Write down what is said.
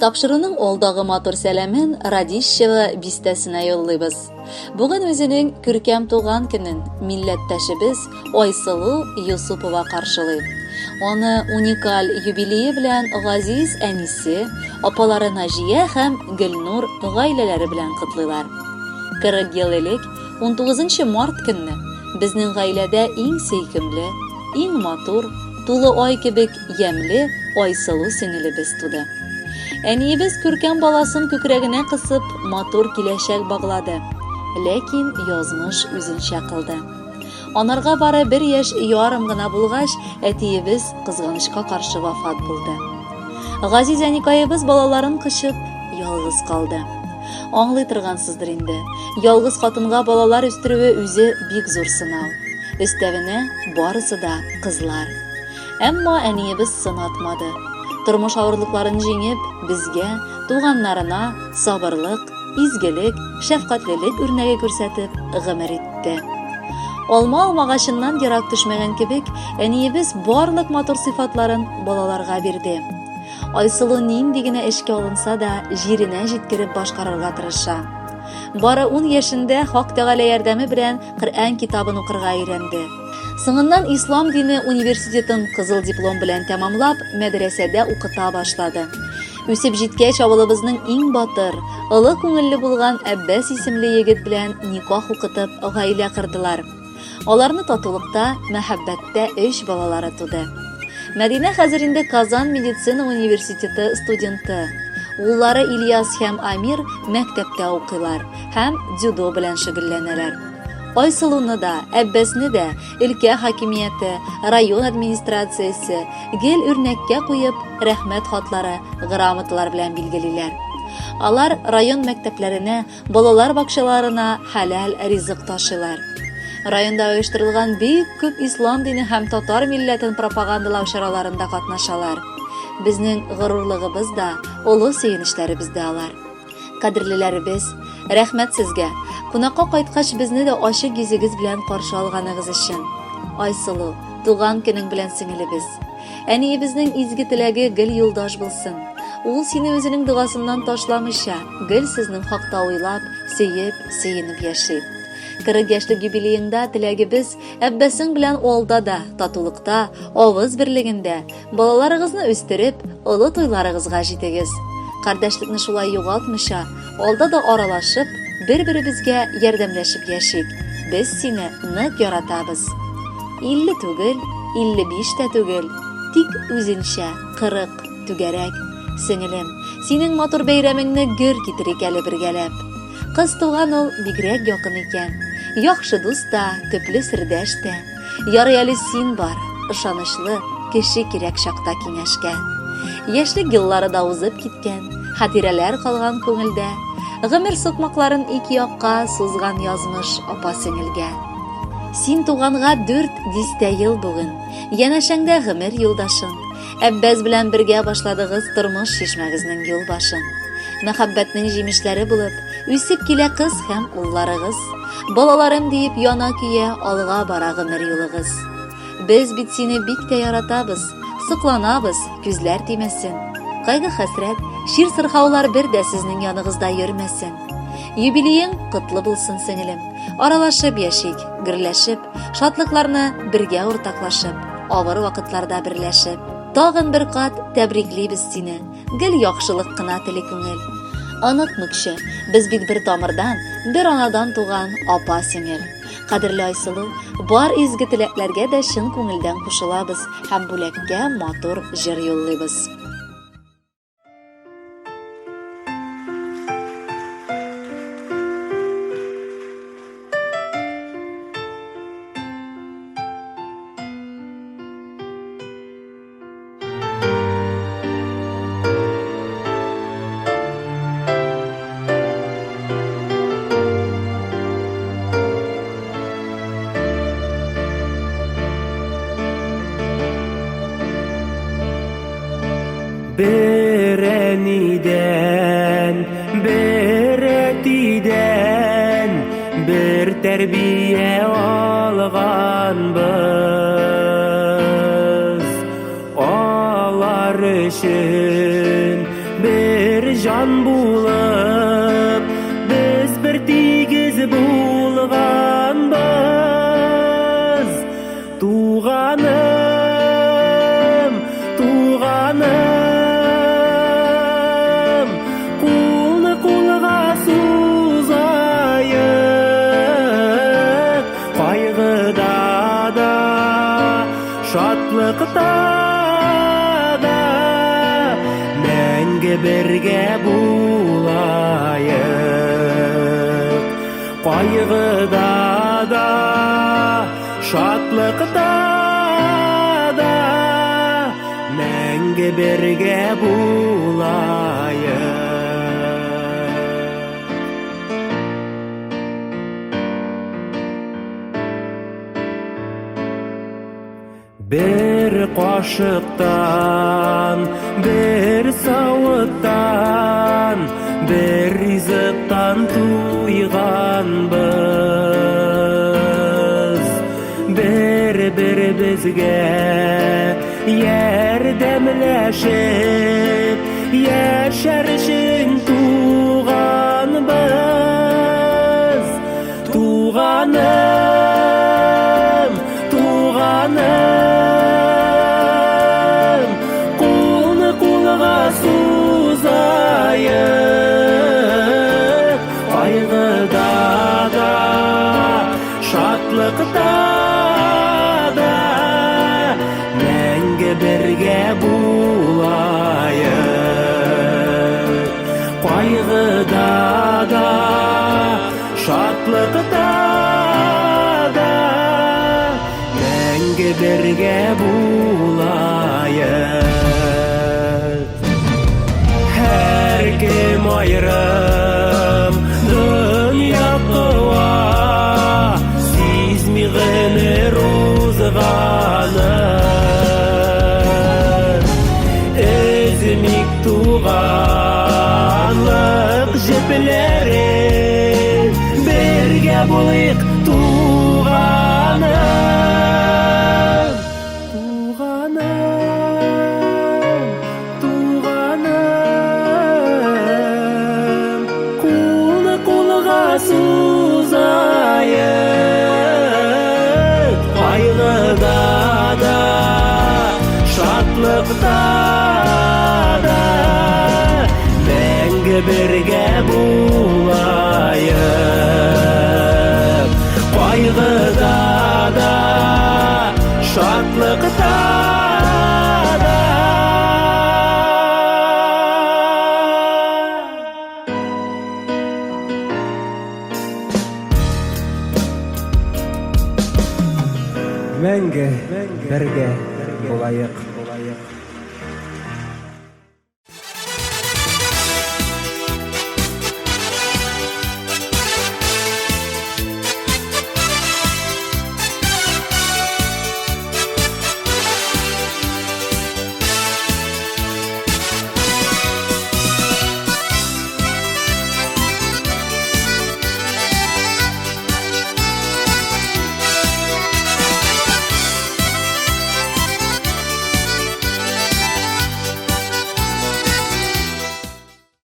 Тапшыруның алдагы матур сәламен Радищева бистәсенә юллыйбыз. Бүген үзенең күркәм туган көнен милләттәшебез Айсылу Юсупова каршылый. Аны уникаль юбилее белән газиз әнисе, апалары Наҗия һәм Гөлнур гаиләләре белән котлыйлар. 40 ел элек 19 март көнне безнең гаиләдә иң сөйкемле, иң матур, тулы ай кебек ямьле Айсылу сеңелебез туды. Әниебез күркәм баласын күкрәгенә кысып, матур киләчәк баглады. Ләкин язмыш үзенчә кылды. Анарга бары 1 яшь ярым гына булгач, әтиебез кызганычка каршы вафат булды. Газиз әникаебыз балаларын кышып, ялгыз калды. Аңлый торгансыздыр инде. Ялгыз хатынга балалар үстерүе үзе бик зур сынау. Өстәвенә барысы да кызлар. Әмма әниебез сынатмады. Тормыш авырлыкларын җиңеп, безгә, туганнарына сабырлык, изгелек, шәфкатьлелек үрнәге күрсәтеп гомер итте. Алма алмагачыннан ярак төшмәгән кебек, әниебез барлык матур сыйфатларын балаларга бирде. Айсылу нинди генә эшкә алынса да, җиренә җиткереп башкарырга тырыша. Бары 10 яшендә Хак Тәгалә ярдәме белән Коръән китабын укырга өйрәнде. Соңыннан Ислам дине университетын кызыл диплом белән тәмамлап, мәдрәсәдә укыта башлады. Үсеп җиткәч, авылыбызның иң батыр, олы күңелле булган Әббәс исемле егет белән никах укытып, гаилә кырдылар. Аларны татулыкта, мәхәббәттә 3 балалары туды. Мәдинә хәзер инде Казан медицина университеты студенты. Уллары Ильяс һәм Амир мәктәптә укыйлар һәм дзюдо белән шөгыльләнәләр. Айсылуны да, Әббәсне дә өлкә хакимияте, район администрациясе гел үрнәккә куеп, рәхмәт хатлары, грамоталар белән билгелиләр. Алар район мәктәпләренә, балалар бакчаларына хәләл ризык ташылар. Районда оештырылган бик күп ислам дине һәм татар милләтен пропагандалау чараларында катнашалар. Безнең горурлыгыбыз да, олы сөенечләребез дә алар. Кадерлеләребез, рәхмәт сезгә. Кунакка кайткач безне дә ачык йөзегез белән каршы алганыгыз өчен. Айсылу, туган көнең белән сеңелебез. Әниебезнең изге теләге гел юлдаш булсын. Ул сине үзенең дугасыннан ташламыйча, гел сезнең хакта уйлап, сөеп, сөенеп яши. 40 яшьлек юбилееңдә теләгебез Әббәсең белән алда да, татулыкта, авыз берлегендә, балаларыгызны үстереп, олы туйларыгызга җитегез. Кардәшлекне шулай югалтмыйча, алда да аралашып, бер-беребезгә ярдәмләшеп яшик. Без сине нык яратабыз. 50 түгел, 55 тә түгел, тик үзенчә 40 түгәрәк. Сеңелем, синең матур бәйрәмеңне гөр китерик әле бергәләп. Кыз туган ул бигрәк якын икән. Яхшы дус та, төпле сердәш тә. Ярый әле син бар, ышанычлы, кеше кирәк чакта киңәшкә. Яшьлек еллары да узып киткән, хатирәләр калган күңелдә. Гомер сукмакларын ике якка сузган язмыш апа-сеңелгә. Син туганга 4 дистә ел бүген. Янәшәңдә гомер юлдашың. Әббәс белән бергә башладыгыз тормыш чишмәгезнең юл башын. Мәхәббәтнең җимешләре булып, үсеп килә кыз һәм улларыгыз. Балаларым диеп яна көя, алга бара гомер юлыгыз. Без бит сине бик тә яратабыз, сокланабыз, күзләр тимәсен. Кайгы-хәсрәт, шир-сырхаулар бер дә сезнең яныгызда йөрмәсен. Юбилеең котлы булсын сеңелем. Аралашып яшик, гөрләшеп, шатлыкларны бергә уртаклашып, авыр вакытларда берләшеп. Тагын бер кат тәбриклибез сине. Гел яхшылык кына теле күңел. Онытмыкчы, без бит бер тамырдан, бер анадан туган апа-сеңел. Кадерле Айсылу, бар изге теләкләргә дә чын күңелдән кушылабыз һәм бүләккә матур җыр юллыйбыз. Bir eniden, bir etiden, bir terbiye alganbız. Alar için bir жан булып, біз бір тигіз болғанбыз. Туғаным, туғаным, қолны қолға созайық, қайғыда да, шатлықта да, мәңгі бірге болайық. Қайғыда да, шатлықта да, мәңгі бірге болайық. Bir қашықтан, bir сауыттан, bir ризықтан туйғанбыз. Бір-бірімізге ярдәмләшеп, яшәр өчен туғанбыз. Туғаным, туғаным, қолны қолға созайық, қайғыда да, шатлықта да, мәңгі бірге болайық. Қайғыда да, шатлықта да, мәңгі бірге болайық. Әркім айрым, дүния қыла, сезмей ғыныр узғанын. Өзімік туғанлық жіплерін, бірге болайық туғаным. Туғаным, туғаным, қолны қолға созайық, қайғыда да, шатлықта да, мәңгі бірге болайық. Қайғыда да, шатлықта да. Мәңгі бірге болайық.